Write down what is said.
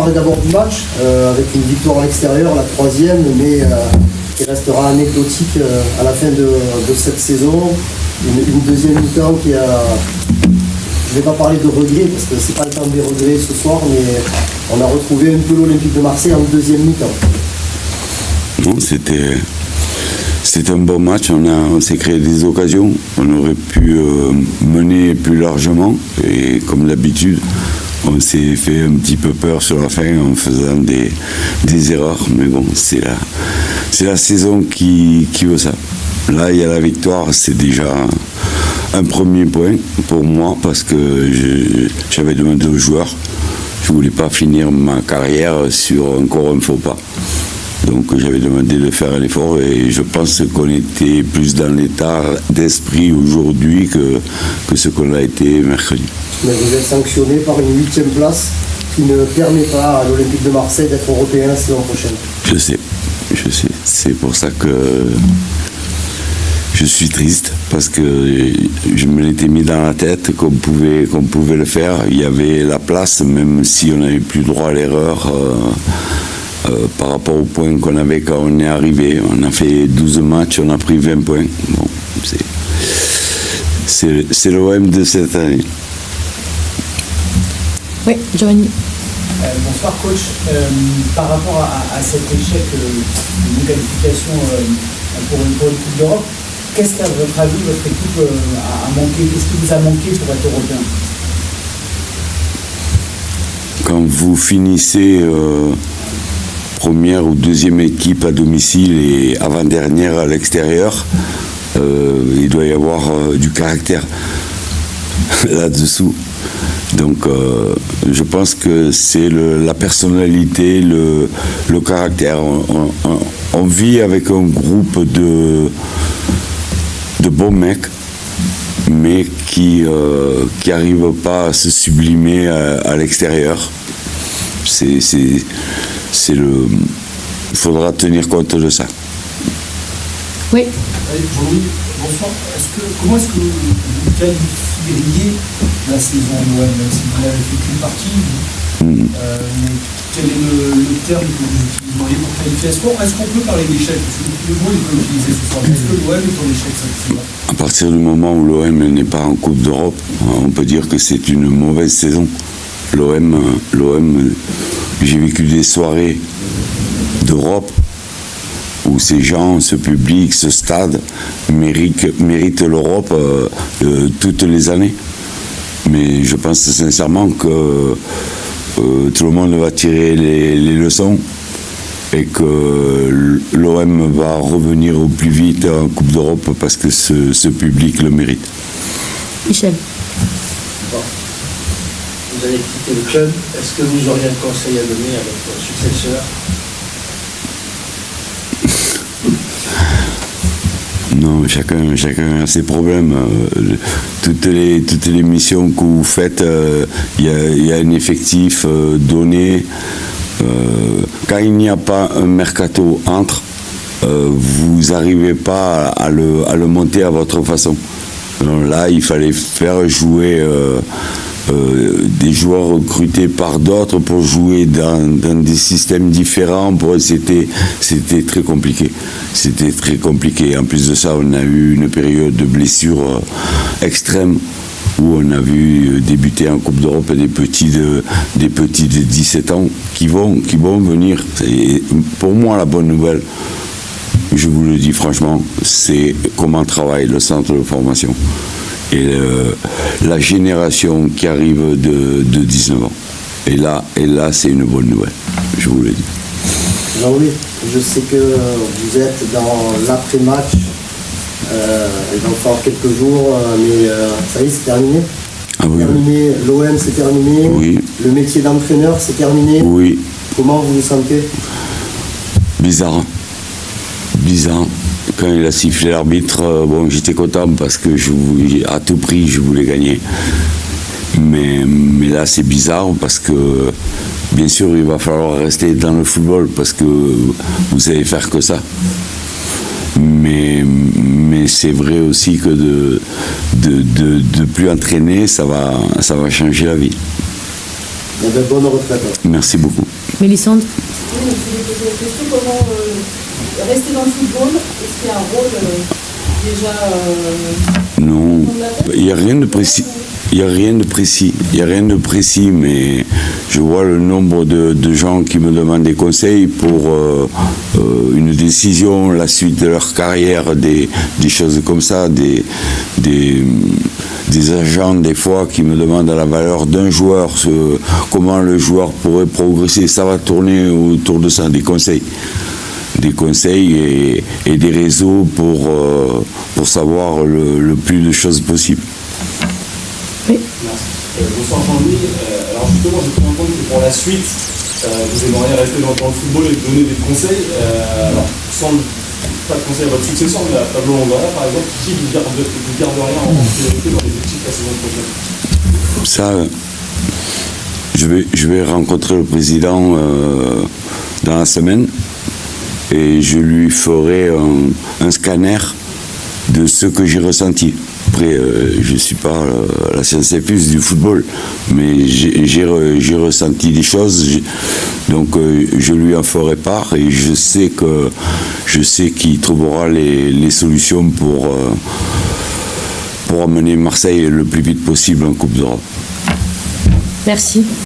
parler d'abord du match, avec une victoire à l'extérieur, la troisième, mais qui restera anecdotique à la fin de cette saison. Une deuxième mi-temps qui a... Je ne vais pas parler de regrets, parce que c'est pas le temps des regrets ce soir, mais on a retrouvé un peu l'Olympique de Marseille en deuxième mi-temps. Non, c'était un bon match, on s'est créé des occasions, on aurait pu mener plus largement, et comme d'habitude, on s'est fait un petit peu peur sur la fin en faisant des erreurs, mais bon, c'est la saison qui veut ça. Là, il y a la victoire, c'est déjà un premier point pour moi, parce que j'avais demandé aux joueurs, je ne voulais pas finir ma carrière sur encore un faux pas. Donc j'avais demandé de faire un effort et je pense qu'on était plus dans l'état d'esprit aujourd'hui que ce qu'on a été mercredi. Mais vous êtes sanctionné par une 8e place qui ne permet pas à l'Olympique de Marseille d'être européen la saison prochaine. Je sais. C'est pour ça que je suis triste, parce que je me l'étais mis dans la tête qu'on pouvait le faire. Il y avait la place, même si on n'avait plus droit à l'erreur. Par rapport aux points qu'on avait quand on est arrivé. On a fait 12 matchs, on a pris 20 points. Bon, c'est l'OM de cette année. Oui, Giovanni. Bonsoir coach. Par rapport à cet échec de qualification pour une Coupe d'Europe, qu'est-ce qu'à votre avis votre équipe a manqué? Qu'est-ce qui vous a manqué pour être européen? Quand vous finissez première ou deuxième équipe à domicile et avant-dernière à l'extérieur, il doit y avoir du caractère là-dessous. Donc je pense que c'est la personnalité, le caractère. On vit avec un groupe de bons mecs, mais qui n'arrivent pas à se sublimer à l'extérieur. Il faudra tenir compte de ça. Oui. Jean-Louis, bonsoir. Comment est-ce que vous qualifieriez la saison de l'OM, même si vous n'avez fait qu'une partie, mais quel est le terme que vous utiliseriez pour qualifier ce sport? Est-ce qu'on peut parler d'échec? Parce que le mot il peut utiliser ce soir. Est-ce que l'OM est en échec cette saison? À partir du moment où l'OM n'est pas en Coupe d'Europe, on peut dire que c'est une mauvaise saison. L'OM, j'ai vécu des soirées d'Europe où ces gens, ce public, ce stade méritent l'Europe toutes les années. Mais je pense sincèrement que tout le monde va tirer les leçons et que l'OM va revenir au plus vite en Coupe d'Europe parce que ce public le mérite. Michel. Vous allez quitter le club. Est-ce que vous auriez un conseil à donner à votre successeur? Non, chacun a ses problèmes. Toutes les missions que vous faites, il y a un effectif donné. Quand il n'y a pas un mercato entre, vous n'arrivez pas à le monter à votre façon. Alors là, il fallait faire jouer des joueurs recrutés par d'autres pour jouer dans des systèmes différents. C'était très compliqué. C'était très compliqué. En plus de ça, on a eu une période de blessures extrême où on a vu débuter en Coupe d'Europe des petits de 17 ans qui vont venir. Et pour moi, la bonne nouvelle, je vous le dis franchement, c'est comment travaille le centre de formation. Et la génération qui arrive de 19 ans. Et là, c'est une bonne nouvelle, je vous le dis. Jean-Louis, je sais que vous êtes dans l'après-match. Il va falloir quelques jours, mais ça y est, c'est terminé. Ah oui. Terminé. L'OM, c'est terminé. Oui. Le métier d'entraîneur, c'est terminé. Oui. Comment vous vous sentez? Bizarre. Quand il a sifflé l'arbitre, j'étais content parce que à tout prix, je voulais gagner. Mais là, c'est bizarre parce que, bien sûr, il va falloir rester dans le football parce que vous savez faire que ça. Mais c'est vrai aussi que de plus entraîner, ça va changer la vie. Et de bonne retraite. Merci beaucoup. Mélissandre. Oui, mais je voulais poser la question, comment rester dans le football, est-ce qu'il y a un rôle déjà Non, on l'appelle il n'y a rien de précis. Il n'y a rien de précis, mais je vois le nombre de gens qui me demandent des conseils pour une décision, la suite de leur carrière, des choses comme ça, des agents des fois qui me demandent la valeur d'un joueur, comment le joueur pourrait progresser. Ça va tourner autour de ça, des conseils et des réseaux pour savoir le plus de choses possible. Bonsoir Jean-Louis. Alors justement, j'ai pris en compte que pour la suite, vous aimeriez rester dans le football et donner des conseils. Alors, sans pas de conseils à votre successeur, mais à Pablo Longoria, par exemple, qui vous garderiez en priorité dans les équipes la saison prochaine? Ça, je vais rencontrer le président dans la semaine et je lui ferai un scanner de ce que j'ai ressenti. Après, je ne suis pas la science infuse du football, mais j'ai ressenti des choses, donc je lui en ferai part et je sais qu'il trouvera les solutions pour amener Marseille le plus vite possible en Coupe d'Europe. Merci.